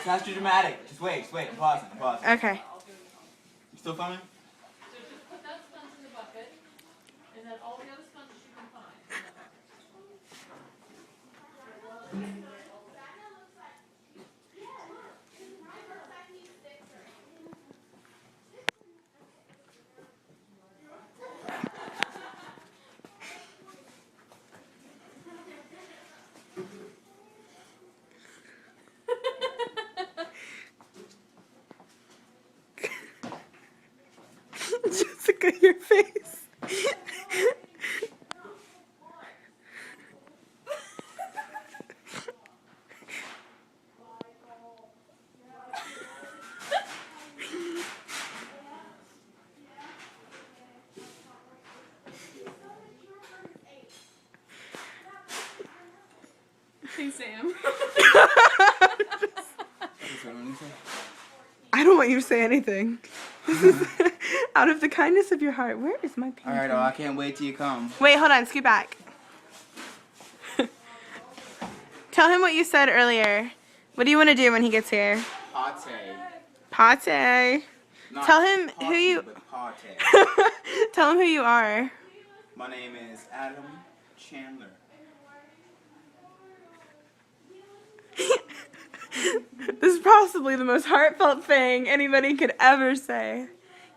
It's not too dramatic. Just wait, I'm pausing. Okay. You still filming? So just put that sponge in the bucket, and then all the other sponges you can find in the bucket. Jessica, your face. Hey, Sam. I don't want you to say anything. This is out of the kindness of your heart. Where is my painting? Alright, I can't wait till you come. Wait, hold on. Scoot back. Tell him what you said earlier. What do you want to do when he gets here? Pate. Pate. Not Tell him party, who you... but pate. Tell him who you are. My name is Adam Chandler. This is possibly the most heartfelt thing anybody could ever say.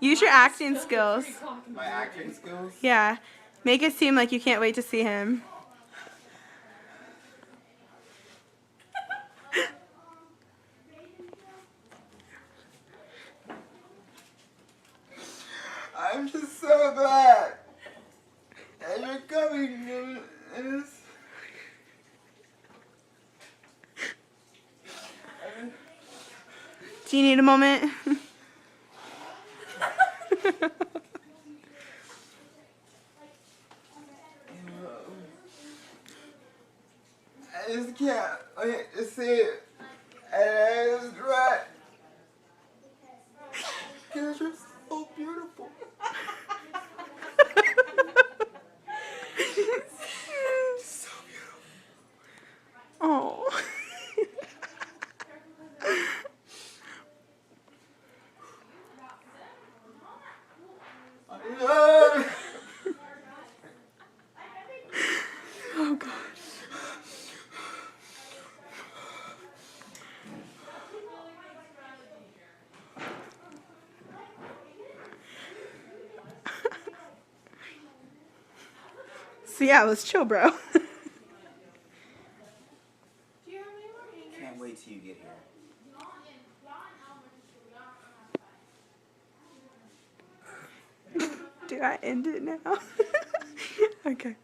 Use your acting skills. My acting skills? Yeah. Make it seem like you can't wait to see him. I'm just so glad that you're coming. Do you need a moment? I just can't wait to see it. And I just right. Because you're so beautiful. So beautiful. Oh. I love you. Oh God. So yeah, let's chill, bro. Can't wait till you get here. Do I end it now? Okay.